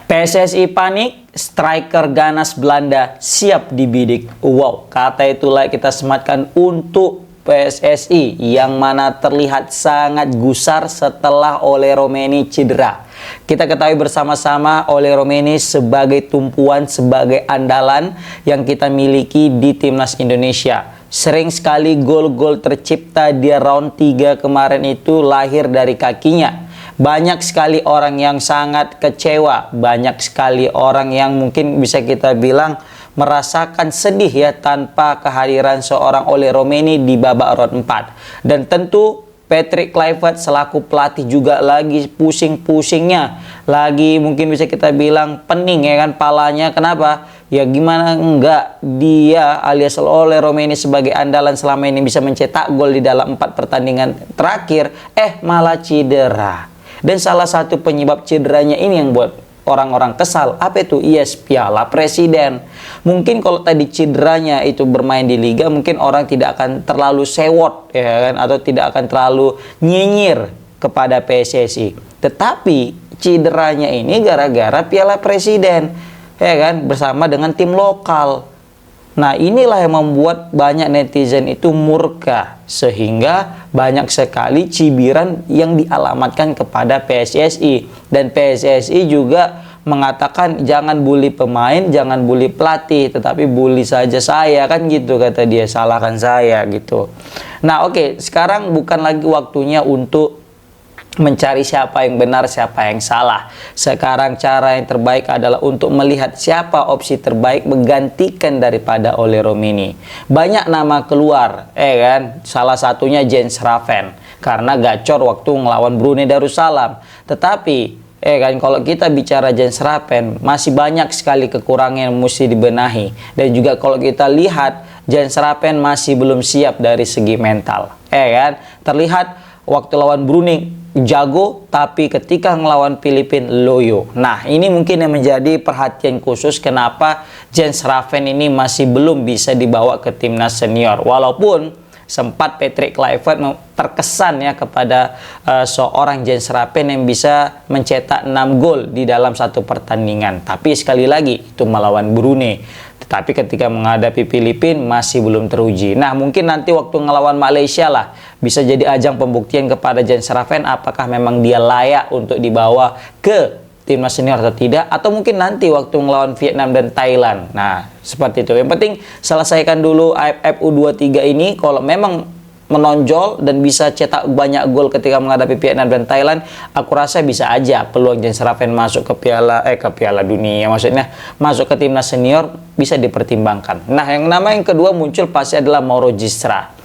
PSSI panik, striker ganas Belanda siap dibidik. Wow, kata itulah kita sematkan untuk PSSI yang mana terlihat sangat gusar setelah Ole Romeni cedera. Kita ketahui bersama-sama Ole Romeni sebagai tumpuan, sebagai andalan yang kita miliki di Timnas Indonesia. Sering sekali gol-gol tercipta di round 3 kemarin itu lahir dari kakinya. Banyak sekali orang yang sangat kecewa, banyak sekali orang yang mungkin bisa kita bilang merasakan sedih ya tanpa kehadiran seorang Ole Romeni di babak round 4. Dan tentu Patrick Kluivert selaku pelatih juga lagi pusing-pusingnya, lagi mungkin bisa kita bilang pening ya kan palanya. Kenapa? Ya gimana enggak dia alias Ole Romeni sebagai andalan selama ini bisa mencetak gol di dalam 4 pertandingan terakhir, malah cedera. Dan salah satu penyebab cederanya ini yang buat orang-orang kesal. Apa itu? Yes, Piala Presiden. Mungkin kalau tadi cederanya itu bermain di Liga, mungkin orang tidak akan terlalu sewot ya kan, atau tidak akan terlalu nyinyir kepada PSSI. Tetapi cederanya ini gara-gara Piala Presiden ya kan, bersama dengan tim lokal. Nah, inilah yang membuat banyak netizen itu murka, sehingga banyak sekali cibiran yang dialamatkan kepada PSSI. Dan PSSI juga mengatakan jangan bully pemain, jangan bully pelatih, tetapi bully saja saya, kan gitu kata dia, salahkan saya gitu. Nah, oke, sekarang bukan lagi waktunya untuk mencari siapa yang benar, siapa yang salah. Sekarang cara yang terbaik adalah untuk melihat siapa opsi terbaik menggantikan daripada Ole Romeni. Banyak nama keluar, kan? Salah satunya Jens Schraven karena gacor waktu ngelawan Brunei Darussalam. Tetapi kan kalau kita bicara Jens Schraven, masih banyak sekali kekurangan yang mesti dibenahi. Dan juga kalau kita lihat Jens Schraven masih belum siap dari segi mental. Kan? Terlihat waktu lawan Brunei jago, tapi ketika ngelawan Filipina loyo. Nah, ini mungkin yang menjadi perhatian khusus kenapa Jens Schraven ini masih belum bisa dibawa ke timnas senior. Walaupun sempat Patrick Kluivert terkesan ya kepada seorang Jens Schraven yang bisa mencetak 6 gol di dalam satu pertandingan. Tapi sekali lagi itu melawan Brunei. Tetapi ketika menghadapi Filipina masih belum teruji. Nah, mungkin nanti waktu ngelawan Malaysia lah bisa jadi ajang pembuktian kepada Jens Schraven apakah memang dia layak untuk dibawa ke timnas senior atau tidak, atau mungkin nanti waktu ngelawan Vietnam dan Thailand. Nah, seperti itu. Yang penting selesaikan dulu AFF U23 ini. Kalau memang menonjol dan bisa cetak banyak gol ketika menghadapi Vietnam dan Thailand, aku rasa bisa aja peluang Jens Schraven masuk ke Piala Dunia, maksudnya masuk ke timnas senior bisa dipertimbangkan. Nah, yang kedua muncul pasti adalah Mauro Gistra.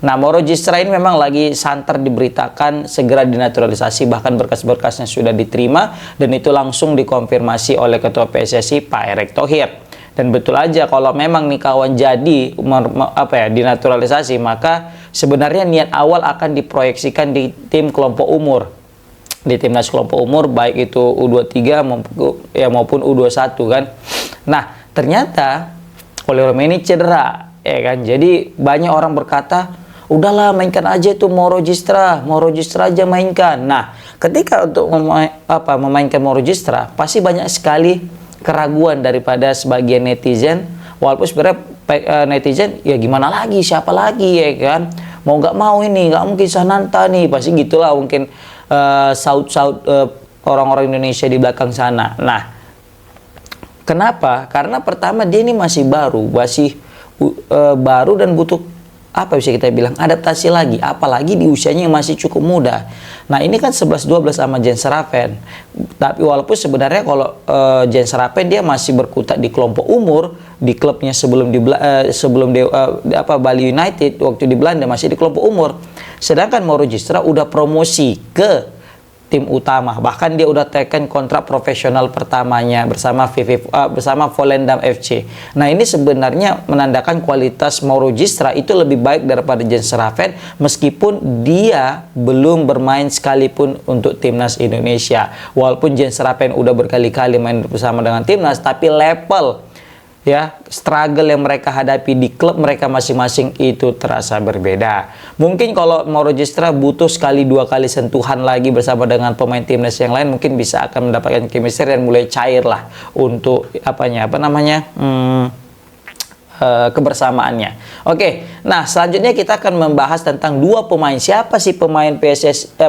Nah, Mauro Gistra ini memang lagi santer diberitakan segera dinaturalisasi, bahkan berkas-berkasnya sudah diterima dan itu langsung dikonfirmasi oleh Ketua PSSI Pak Erick Thohir. Dan betul aja kalau memang nih kawan jadi dinaturalisasi, maka sebenarnya niat awal akan diproyeksikan di tim kelompok umur, di timnas kelompok umur, baik itu U23 maupun U21 kan. Nah, ternyata Ole Romeni cedera ya kan. Jadi banyak orang berkata, udahlah mainkan aja itu Mauro Gistra aja mainkan. Nah, ketika untuk memainkan Mauro Gistra pasti banyak sekali keraguan daripada sebagian netizen. Walaupun sebenarnya netizen ya gimana lagi, siapa lagi ya kan, mau nggak mau ini nggak mungkin Sananta nih, pasti gitulah mungkin saut-saut orang-orang Indonesia di belakang sana. Nah, kenapa? Karena pertama dia ini masih baru dan butuh bisa kita bilang adaptasi lagi, apalagi di usianya yang masih cukup muda. Nah, ini kan 11-12 sama Jens Schraven. Tapi walaupun sebenarnya kalau Jens Schraven dia masih berkutat di kelompok umur, di klubnya sebelum Bali United waktu di Belanda masih di kelompok umur. Sedangkan Mauro Gistra udah promosi ke tim utama, bahkan dia udah teken kontrak profesional pertamanya bersama Volendam FC. Nah, ini sebenarnya menandakan kualitas Mauro Gistra itu lebih baik daripada Jens Schraven, meskipun dia belum bermain sekalipun untuk timnas Indonesia. Walaupun Jens Schraven udah berkali-kali main bersama dengan timnas, tapi level ya, struggle yang mereka hadapi di klub mereka masing-masing itu terasa berbeda. Mungkin kalau Mauro Gistra butuh sekali dua kali sentuhan lagi bersama dengan pemain timnas yang lain, mungkin bisa akan mendapatkan chemistry dan mulai cair lah untuk kebersamaannya. Oke, nah selanjutnya kita akan membahas tentang dua pemain. Siapa sih pemain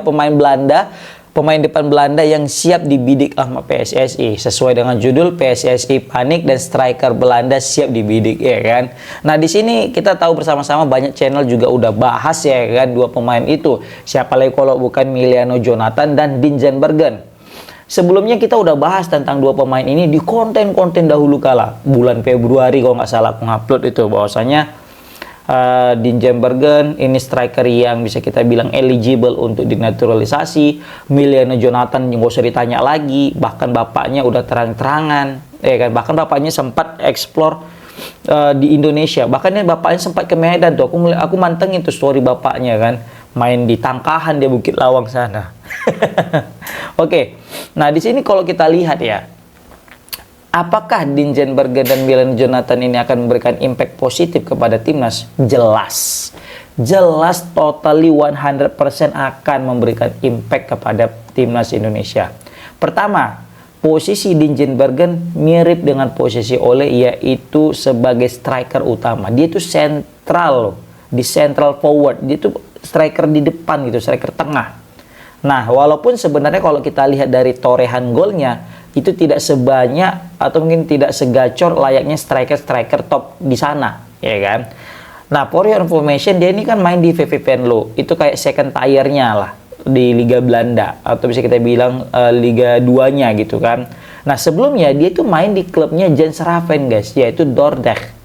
pemain Belanda, pemain depan Belanda yang siap dibidik sama PSSI? Sesuai dengan judul, PSSI panik dan striker Belanda siap dibidik, ya kan? Nah, di sini kita tahu bersama-sama banyak channel juga udah bahas, ya kan, dua pemain itu. Siapa lagi kalau bukan Emiliano Jonathan dan Dean Zandbergen. Sebelumnya kita udah bahas tentang dua pemain ini di konten-konten dahulu kala. Bulan Februari kalau nggak salah aku ngupload itu, bahwasanya Dean Zandbergen ini striker yang bisa kita bilang eligible untuk dinaturalisasi. Emiliano Jonathan yang gak usah ditanya lagi, bahkan bapaknya udah terang-terangan, ya kan, bahkan bapaknya sempat explore di Indonesia, bahkan bapaknya sempat ke Medan tuh. Aku mantengin tuh story bapaknya kan, main di Tangkahan di Bukit Lawang sana. Oke, nah di sini kalau kita lihat ya, apakah Dean Zandbergen dan Emiliano Jonathan ini akan memberikan impact positif kepada timnas? Jelas. Jelas, totally 100% akan memberikan impact kepada timnas Indonesia. Pertama, posisi Dean Zandbergen mirip dengan posisi Ole, yaitu sebagai striker utama. Dia itu sentral loh, di central forward. Dia itu striker di depan gitu, striker tengah. Nah, walaupun sebenarnya kalau kita lihat dari torehan golnya, itu tidak sebanyak atau mungkin tidak segacor layaknya striker-striker top di sana, ya kan? Nah, for your information, dia ini kan main di VV Venlo, itu kayak second tier-nya lah di Liga Belanda, atau bisa kita bilang Liga 2-nya gitu kan. Nah, sebelumnya dia itu main di klubnya Jens Raven, guys, yaitu Dordrecht.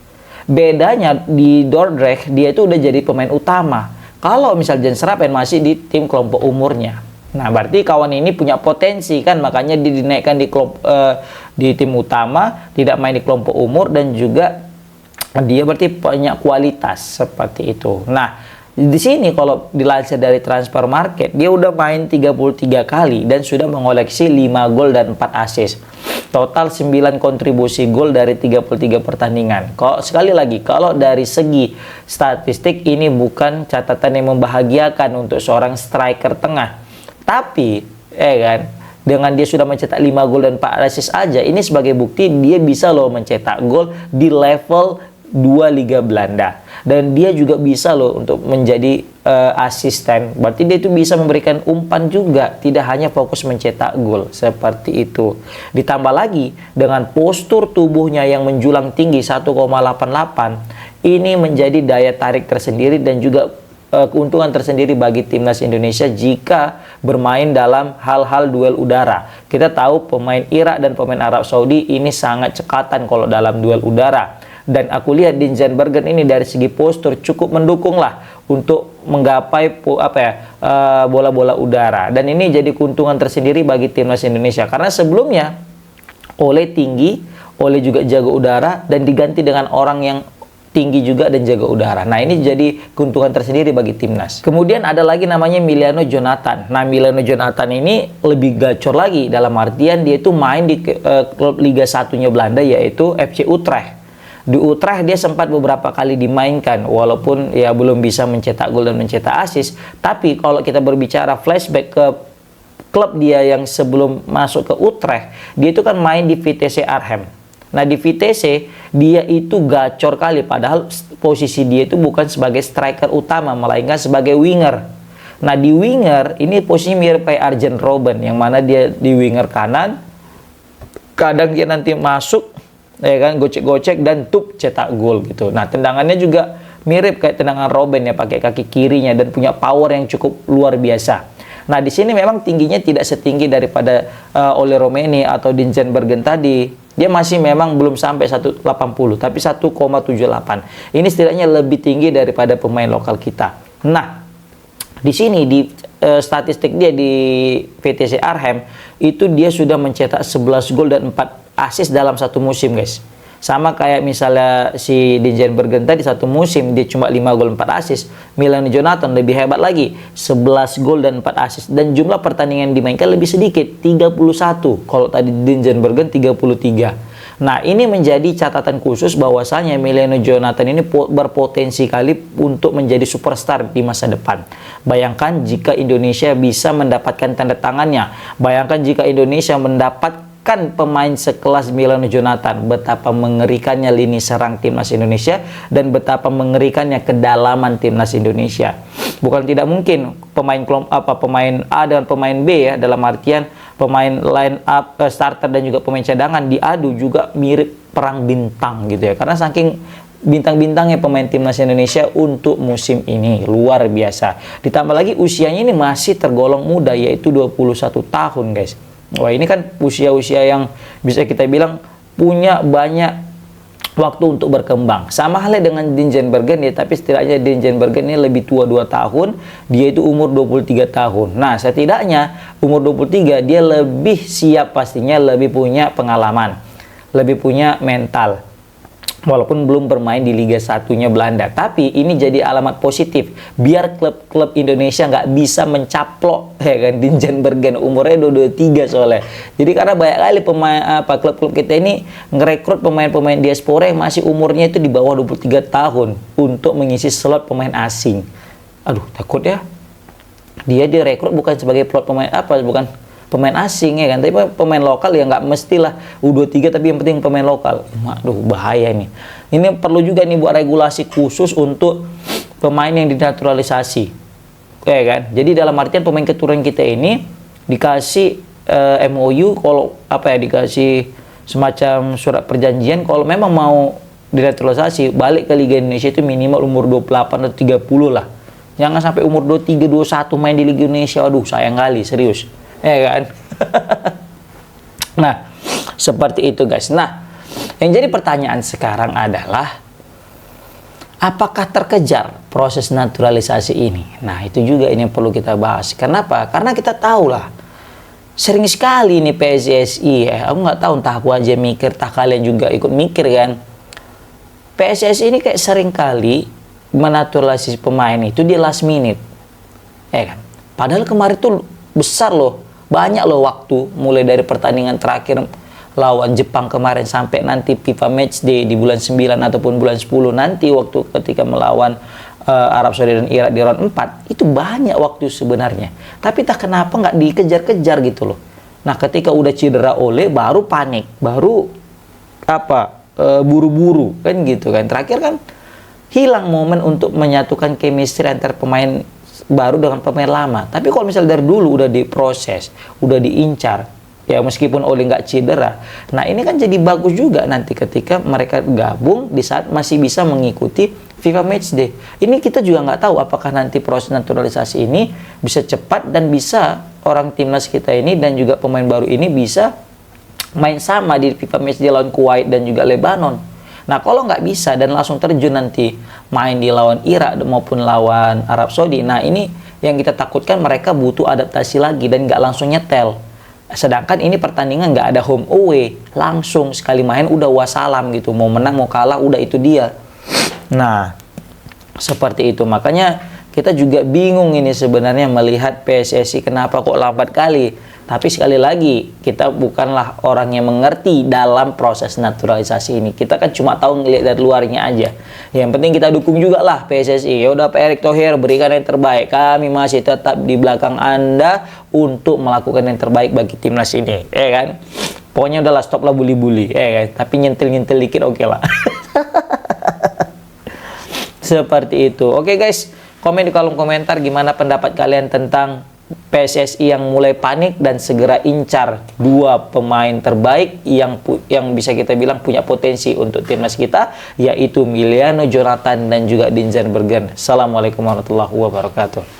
Bedanya di Dordrecht, dia itu udah jadi pemain utama. Kalau misal Jens Raven masih di tim kelompok umurnya. Nah, berarti kawan ini punya potensi kan, makanya dia dinaikkan di tim utama, tidak main di kelompok umur, dan juga dia berarti punya kualitas seperti itu. Nah, di sini kalau dilansir dari transfer market, dia udah main 33 kali dan sudah mengoleksi 5 gol dan 4 assist. Total 9 kontribusi gol dari 33 pertandingan. Sekali lagi, kalau dari segi statistik ini bukan catatan yang membahagiakan untuk seorang striker tengah. Tapi, kan, dengan dia sudah mencetak 5 gol dan 4 assist aja, ini sebagai bukti dia bisa loh mencetak gol di level 2 Liga Belanda. Dan dia juga bisa loh untuk menjadi asisten. Berarti dia itu bisa memberikan umpan juga, tidak hanya fokus mencetak gol, seperti itu. Ditambah lagi dengan postur tubuhnya yang menjulang tinggi 1,88, ini menjadi daya tarik tersendiri dan juga keuntungan tersendiri bagi timnas Indonesia jika bermain dalam hal-hal duel udara. Kita tahu pemain Irak dan pemain Arab Saudi ini sangat cekatan kalau dalam duel udara. Dan aku lihat Dean Zandbergen ini dari segi postur cukup mendukung lah untuk menggapai bola-bola udara. Dan ini jadi keuntungan tersendiri bagi timnas Indonesia. Karena sebelumnya Ole tinggi, Ole juga jago udara, dan diganti dengan orang yang tinggi juga dan jaga udara. Nah, ini jadi keuntungan tersendiri bagi timnas. Kemudian ada lagi namanya Emiliano Jonathan. Nah, Emiliano Jonathan ini lebih gacor lagi, dalam artian dia itu main di klub Liga 1-nya Belanda, yaitu FC Utrecht. Di Utrecht dia sempat beberapa kali dimainkan, walaupun ya belum bisa mencetak gol dan mencetak assist. Tapi kalau kita berbicara flashback ke klub dia yang sebelum masuk ke Utrecht, dia itu kan main di VTC Arnhem. Nah, di VTC dia itu gacor kali, padahal posisi dia itu bukan sebagai striker utama, melainkan sebagai winger. Nah, di winger ini posisinya mirip kayak Arjen Robben, yang mana dia di winger kanan, kadang dia nanti masuk, ya kan, gocek-gocek dan cetak gol gitu. Nah, tendangannya juga mirip kayak tendangan Robben ya, pakai kaki kirinya dan punya power yang cukup luar biasa. Nah, di sini memang tingginya tidak setinggi daripada Ole Romeni atau Dean Zandbergen tadi. Dia masih memang belum sampai 180, tapi 1,78. Ini setidaknya lebih tinggi daripada pemain lokal kita. Nah, di sini di statistik dia di VTC Arnhem itu dia sudah mencetak 11 gol dan 4 assist dalam satu musim, guys. Sama kayak misalnya si Dean Zandbergen tadi, satu musim dia cuma 5 gol 4 assist. Emiliano Jonathan lebih hebat lagi, 11 gol dan 4 assist, dan jumlah pertandingan dimainkan lebih sedikit, 31. Kalau tadi Dean Zandbergen 33. Nah, ini menjadi catatan khusus bahwasanya Emiliano Jonathan ini berpotensi kali untuk menjadi superstar di masa depan. Bayangkan jika Indonesia bisa mendapatkan tanda tangannya. Bayangkan jika Indonesia mendapatkan pemain sekelas Emiliano Jonathan, betapa mengerikannya lini serang timnas Indonesia dan betapa mengerikannya kedalaman timnas Indonesia. Bukan tidak mungkin pemain pemain A dan pemain B ya, dalam artian pemain line up starter dan juga pemain cadangan diadu juga mirip perang bintang gitu ya. Karena saking bintang-bintangnya pemain timnas Indonesia untuk musim ini luar biasa. Ditambah lagi usianya ini masih tergolong muda, yaitu 21 tahun, guys. Wah, ini kan usia-usia yang bisa kita bilang punya banyak waktu untuk berkembang. Sama halnya dengan Dean Zandbergen ya, tapi setidaknya Dean Zandbergen ini lebih tua 2 tahun, dia itu umur 23 tahun. Nah, setidaknya umur 23 dia lebih siap pastinya, lebih punya pengalaman, lebih punya mental. Walaupun belum bermain di Liga 1-nya Belanda, tapi ini jadi alamat positif biar klub-klub Indonesia nggak bisa mencaplok ya kan Dean Zandbergen, umurnya 23 soalnya. Jadi karena banyak kali pemain klub-klub kita ini ngerekrut pemain-pemain diaspora yang masih umurnya itu di bawah 23 tahun untuk mengisi slot pemain asing. Aduh, takut ya. Dia direkrut bukan sebagai plot pemain bukan pemain asing ya kan, tapi pemain lokal ya nggak mestilah U23, tapi yang penting pemain lokal. Aduh, bahaya nih. Ini perlu juga nih buat regulasi khusus untuk pemain yang dinaturalisasi, ya kan. Jadi dalam artian pemain keturunan kita ini dikasih MOU, kalau dikasih semacam surat perjanjian kalau memang mau dinaturalisasi balik ke Liga Indonesia itu minimal umur 28 atau 30 lah. Jangan sampai umur 23, 21 main di Liga Indonesia. Aduh, sayang kali, serius. Ya kan? Nah, seperti itu guys. Nah, yang jadi pertanyaan sekarang adalah apakah terkejar proses naturalisasi ini? Nah, itu juga ini yang perlu kita bahas. Kenapa? Karena kita tahu lah, sering sekali nih PSSI ya. Aku nggak tahu, entah aku aja mikir, entah kalian juga ikut mikir kan. PSSI ini kayak sering kali menaturalisasi pemain itu di last minute. Ya kan? Padahal kemarin tuh besar loh. Banyak loh waktu, mulai dari pertandingan terakhir lawan Jepang kemarin sampai nanti FIFA Matchday di bulan 9 ataupun bulan 10 nanti waktu ketika melawan Arab Saudi dan Irak di round 4. Itu banyak waktu sebenarnya. Tapi tak kenapa nggak dikejar-kejar gitu loh. Nah, ketika udah cedera Ole baru panik, baru buru-buru kan gitu kan. Terakhir kan hilang momen untuk menyatukan chemistry antar pemain baru dengan pemain lama. Tapi kalau misalnya dari dulu udah diproses, udah diincar, ya meskipun Oli nggak cedera, nah ini kan jadi bagus juga nanti ketika mereka gabung di saat masih bisa mengikuti FIFA Matchday. Ini kita juga nggak tahu apakah nanti proses naturalisasi ini bisa cepat dan bisa orang timnas kita ini dan juga pemain baru ini bisa main sama di FIFA Matchday lawan Kuwait dan juga Lebanon. Nah, kalau nggak bisa dan langsung terjun nanti main di lawan Irak maupun lawan Arab Saudi, nah ini yang kita takutkan mereka butuh adaptasi lagi dan nggak langsung nyetel. Sedangkan ini pertandingan nggak ada home away, langsung sekali main udah wassalam gitu, mau menang mau kalah udah itu dia. Nah, seperti itu. Makanya kita juga bingung ini sebenarnya melihat PSSI kenapa kok lambat kali. Tapi sekali lagi, kita bukanlah orang yang mengerti dalam proses naturalisasi ini. Kita kan cuma tahu ngelihat dari luarnya aja. Yang penting kita dukung juga lah PSSI. Ya udah Pak Erick Thohir, berikan yang terbaik. Kami masih tetap di belakang Anda untuk melakukan yang terbaik bagi timnas ini. Ya kan? Pokoknya udahlah, stop lah bully-bully. Ya kan? Tapi nyentil-nyentil dikit oke lah. Seperti itu. Oke guys, komen di kolom komentar gimana pendapat kalian tentang PSSI yang mulai panik dan segera incar 2 pemain terbaik yang bisa kita bilang punya potensi untuk timnas kita, yaitu Emiliano Jonathan dan juga Dean Zandbergen. Assalamualaikum warahmatullahi wabarakatuh.